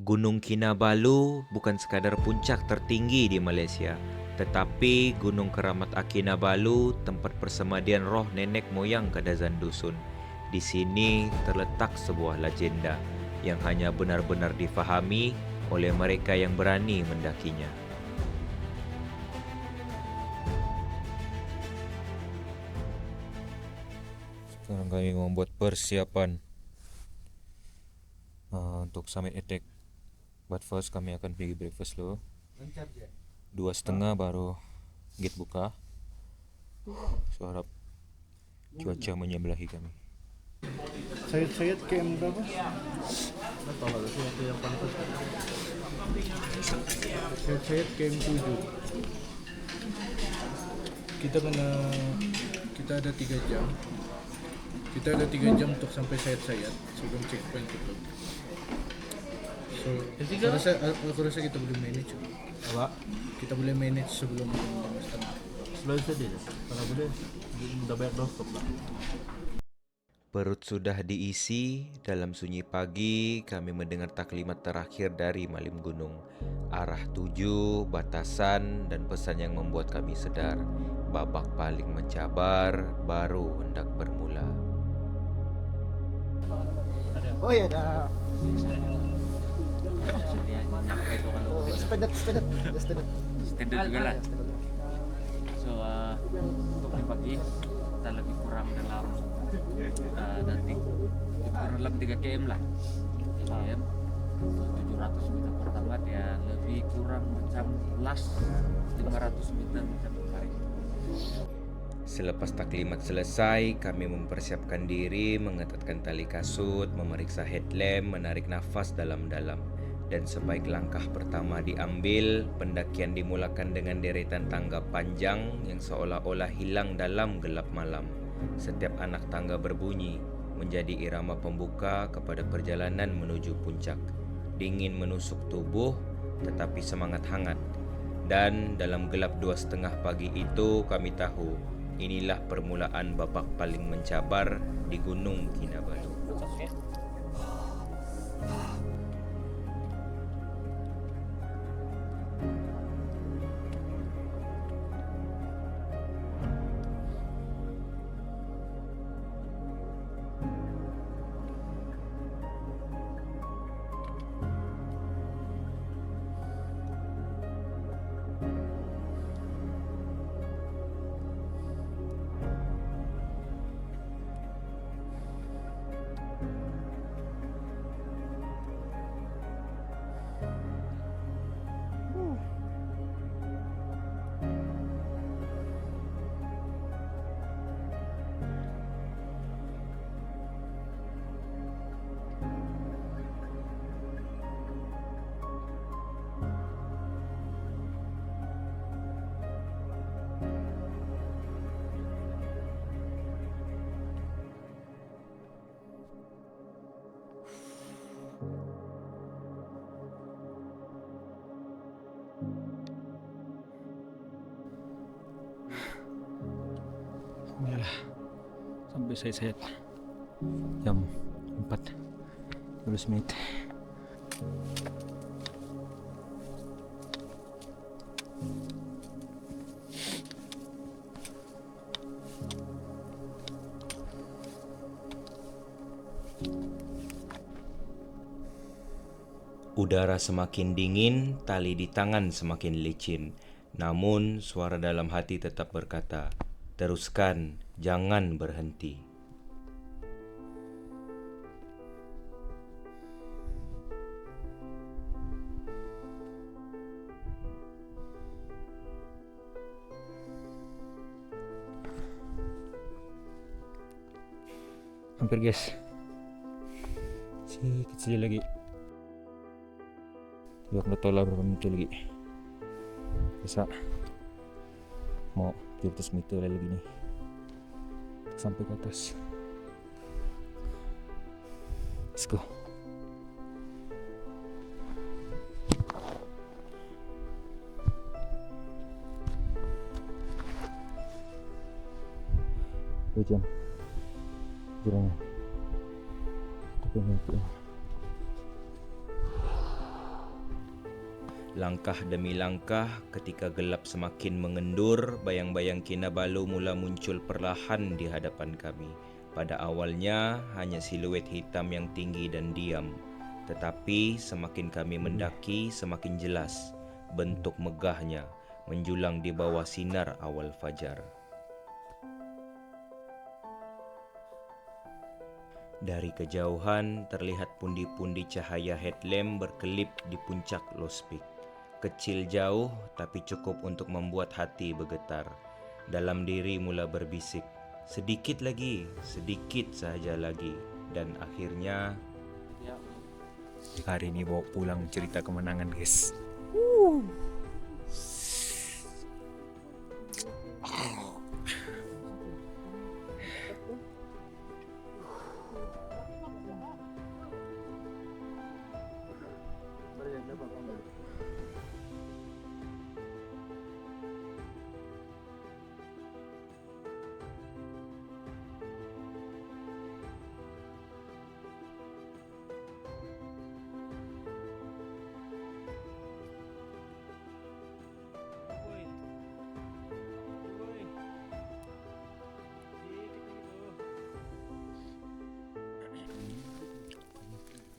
Gunung Kinabalu bukan sekadar puncak tertinggi di Malaysia, tetapi Gunung Keramat Akinabalu, tempat persemadian roh nenek moyang Kadazan Dusun. Di sini terletak sebuah legenda yang hanya benar-benar difahami oleh mereka yang berani mendakinya. Sekarang kami membuat persiapan untuk summit attack. But first kami akan pergi breakfast dulu. 2:30 baru gate buka. So harap cuaca menyebelahi kami. Sayat-sayat KM berapa? Tahu lah itu yang pantas. Sayat-sayat KM 7. Kita ada 3 jam. Kita ada 3 jam untuk sampai sayat-sayat sebelum checkpoint itu. So, aku rasa kita boleh manage. Apa? Kita boleh manage sebelum 5:30. Sebelum sedih kalau boleh udah banyak doorstop lah. Perut sudah diisi, dalam sunyi pagi kami mendengar taklimat terakhir dari Malim Gunung. Arah tuju, batasan, dan pesan yang membuat kami sedar babak paling mencabar baru hendak bermula. Oh iya dah. Standar Standar juga lah. So untuk di pagi kita lebih kurang dalam nanti kurang dalam 3 km lah. 3 km 700 meter pertama dia lebih kurang macam last 500 meter macam kemarin. Selepas taklimat selesai, kami mempersiapkan diri, mengetatkan tali kasut, memeriksa headlamp, menarik nafas dalam-dalam. Dan sebaik langkah pertama diambil, pendakian dimulakan dengan deretan tangga panjang yang seolah-olah hilang dalam gelap malam. Setiap anak tangga berbunyi, menjadi irama pembuka kepada perjalanan menuju puncak. Dingin menusuk tubuh, tetapi semangat hangat. Dan dalam gelap 2:30 pagi itu kami tahu, inilah permulaan babak paling mencabar di Gunung Kinabalu. Yalah, sampai saya jam 4:12 menit. Udara semakin dingin, tali di tangan semakin licin. Namun suara dalam hati tetap berkata, teruskan, jangan berhenti. Hampir guys. Kecil lagi. Tidak tahu lah berapa meter lagi. Bisa mau 17 meter lagi nih sampai ke atas. Let's go. Hujan jalannya tapi nanti Langkah demi langkah, ketika gelap semakin mengendur, bayang-bayang Kinabalu mula muncul perlahan di hadapan kami. Pada awalnya hanya siluet hitam yang tinggi dan diam. Tetapi semakin kami mendaki, semakin jelas bentuk megahnya menjulang di bawah sinar awal fajar. Dari kejauhan terlihat pundi-pundi cahaya headlamp berkelip di puncak Lost Peak. Kecil jauh tapi cukup untuk membuat hati bergetar. Dalam diri mula berbisik, sedikit lagi, sedikit saja lagi. Dan akhirnya Ya, Hari ini bawa pulang cerita kemenangan guys.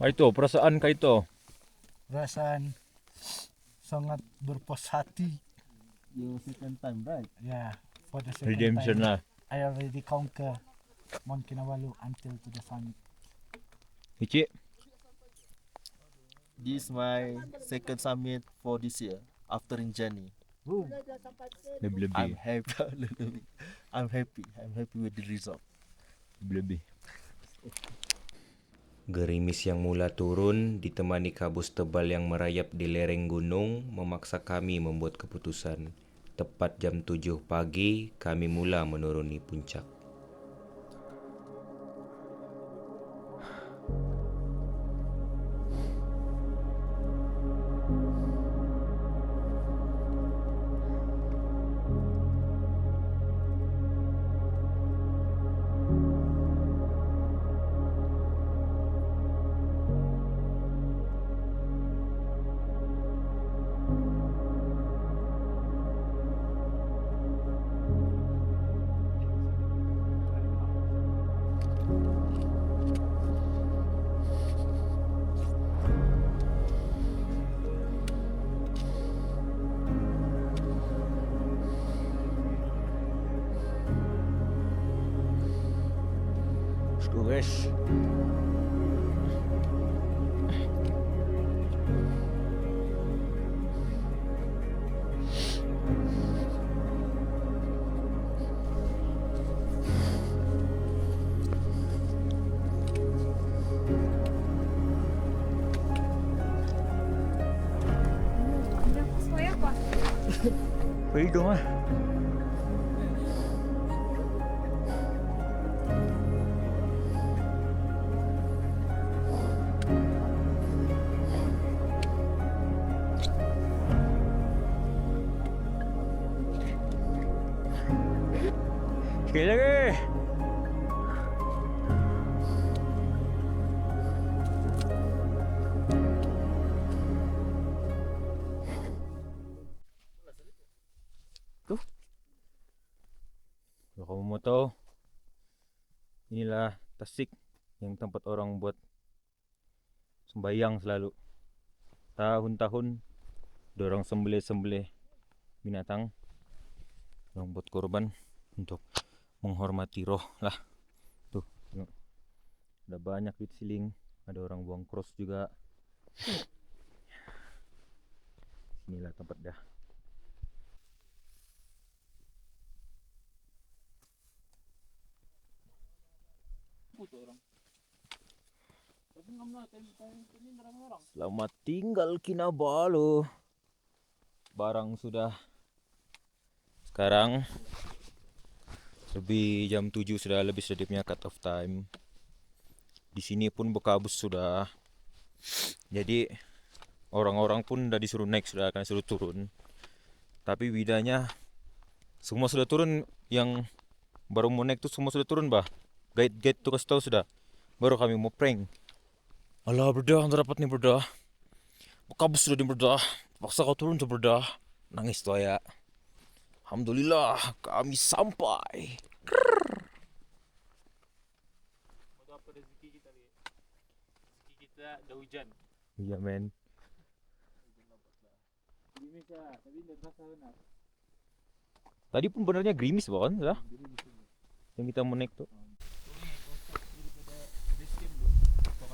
Kaito, perasaan Kaito? Perasaan sangat berpuas hati. Your second time, right? Yeah, for the second Redemption time, lah. I already conquer Mount Kinabalu until to the summit. Ichi, This is my second summit for this year after in January. lebih-lebih. I'm happy. I'm happy with the result. Lebih-lebih. gerimis yang mula turun ditemani kabus tebal yang merayap di lereng gunung memaksa kami membuat keputusan. Tepat jam 7 pagi kami mula menuruni puncak. Let's go guys. Pergi dong ah. Sekali lagi. Tuh. Kalau kamu mau tahu, inilah Tasik yang tempat orang buat sembahyang selalu. Tahun-tahun dorong sembelih-sembelih binatang, orang buat korban untuk menghormati roh lah. Tuh, tengok. Ada banyak duit siling, ada orang buang cross juga. Inilah tempat dah. Selamat tinggal Kinabalu. Barang sudah. Sekarang lebih jam 7 sudah lebih sedikitnya cut off time. Di sini pun berkabus sudah. Jadi orang-orang pun udah disuruh naik, sudah akan suruh turun. Tapi bedanya semua sudah turun, yang baru mau naik tuh semua sudah turun bah. Guide tuh kasih tahu sudah. Baru kami mau prank. Alah berdah, dapat nih berdah. Berkabus sudah di berdah. Paksa kau turun seberdah. Nangis tuh ya. Alhamdulillah kami sampai. Apa rezeki kita nih? Rezeki kita ada hujan. Iya men. Gerimis ya, tapi tidak terasa benar. Tadi pun benernya gerimis bahkan lah. Yang kita mau naik tuh.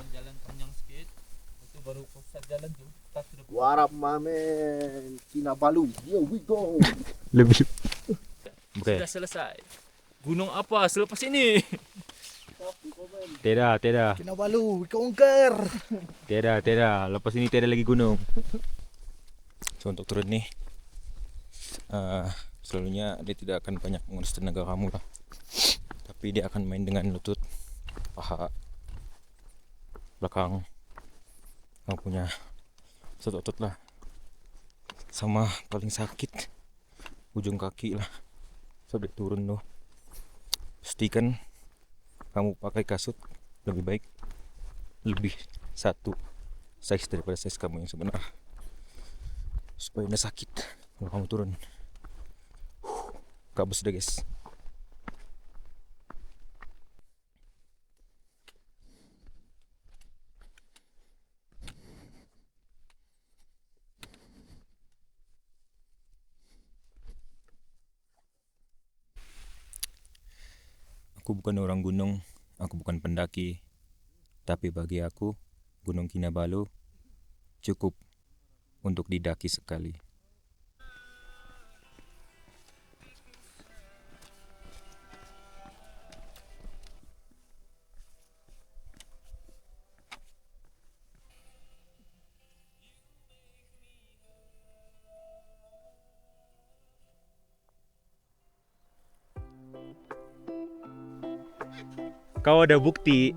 Jalan panjang sedikit, itu baru pusat jalan tuh, kita sudah What up, my man? Kinabalu. Here we go. Lebih. Oke. sudah selesai. Gunung apa selepas ini? Tidak. Kinabalu, we conquer. Tidak. Lepas ini tidak lagi gunung. So untuk turun nih, selalunya dia tidak akan banyak mengurus tenaga kamu lah. Tapi dia akan main dengan lutut, paha, belakang, kamu punya otot lah. Sama paling sakit ujung kaki lah. Sampai turun tuh. Pastikan kamu pakai kasut lebih baik, lebih satu size daripada size kamu yang sebenar, supaya nggak sakit kalau kamu turun. Kabus deh guys. Aku bukan orang gunung, aku bukan pendaki, tapi bagi aku Gunung Kinabalu cukup untuk didaki sekali. Kau ada bukti.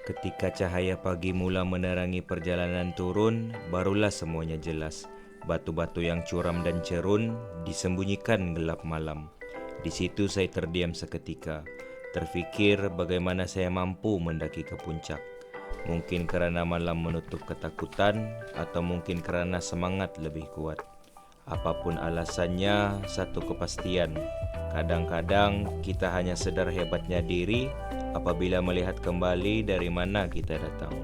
Ketika cahaya pagi mula menerangi perjalanan turun, barulah semuanya jelas. Batu-batu yang curam dan cerun disembunyikan gelap malam. Di situ saya terdiam seketika, terfikir bagaimana saya mampu mendaki ke puncak. Mungkin karena malam menutup ketakutan, atau mungkin karena semangat lebih kuat. Apapun alasannya, satu kepastian. Kadang-kadang kita hanya sadar hebatnya diri apabila melihat kembali dari mana kita datang.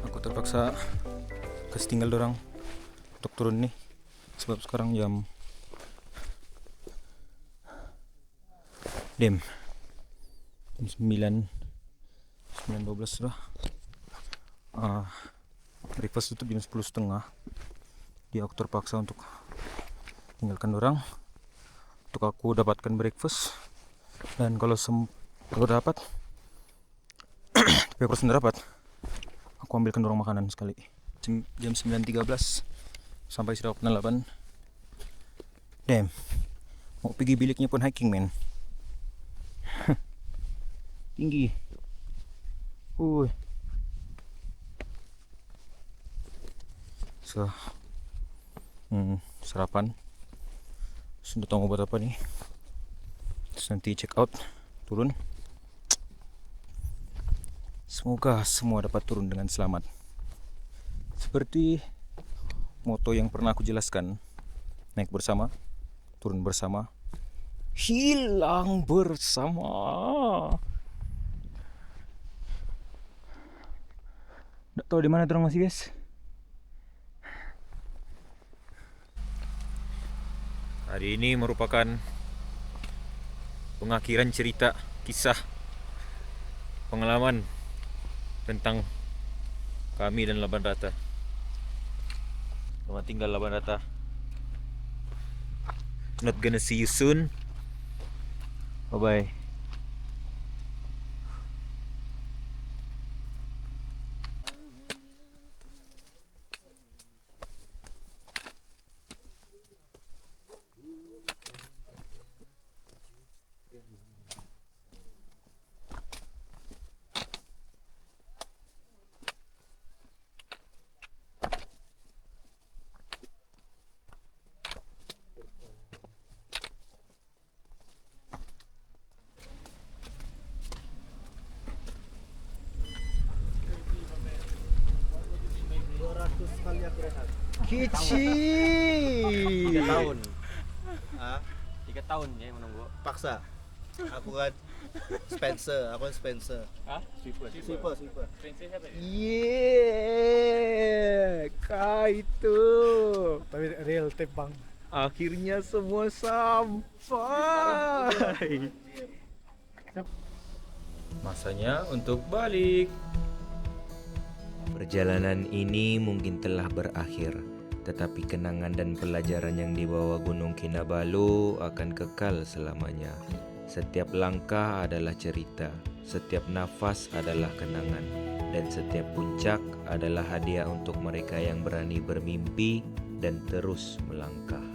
Aku terpaksa kasih tinggal dorang untuk turun nih, sebab sekarang jam 9:12 sudah. Breakfast tutup jam 10:30. Jadi aku terpaksa untuk tinggalkan dorang untuk aku dapatkan breakfast. Dan kalau dapat tapi aku harus dapat, aku ambilkan dorang makanan sekali. Jam 9:13 sampai 8. Damn, mau pergi biliknya pun hiking men. Tinggi. So, sarapan. Sudah tahu buat apa nih. Terus nanti check out, turun. Semoga semua dapat turun dengan selamat. Seperti moto yang pernah aku jelaskan, naik bersama, turun bersama, hilang bersama. Nggak tahu di mana terang masih guys. Hari ini merupakan pengakhiran cerita kisah pengalaman tentang kami dan Laban Rata. Selamat tinggal Laban Rata. Not gonna see you soon. Bye bye. Tiga tahun. 3 tahun ya menunggu. Paksa. Aku kan Spencer. Hah? Sweeper. Prinsip siapa ya? Yeah, kah itu. Tapi real tape bang. Akhirnya semua sampai. Masanya untuk balik. Perjalanan ini mungkin telah berakhir, tetapi kenangan dan pelajaran yang dibawa Gunung Kinabalu akan kekal selamanya. Setiap langkah adalah cerita, setiap nafas adalah kenangan, dan setiap puncak adalah hadiah untuk mereka yang berani bermimpi dan terus melangkah.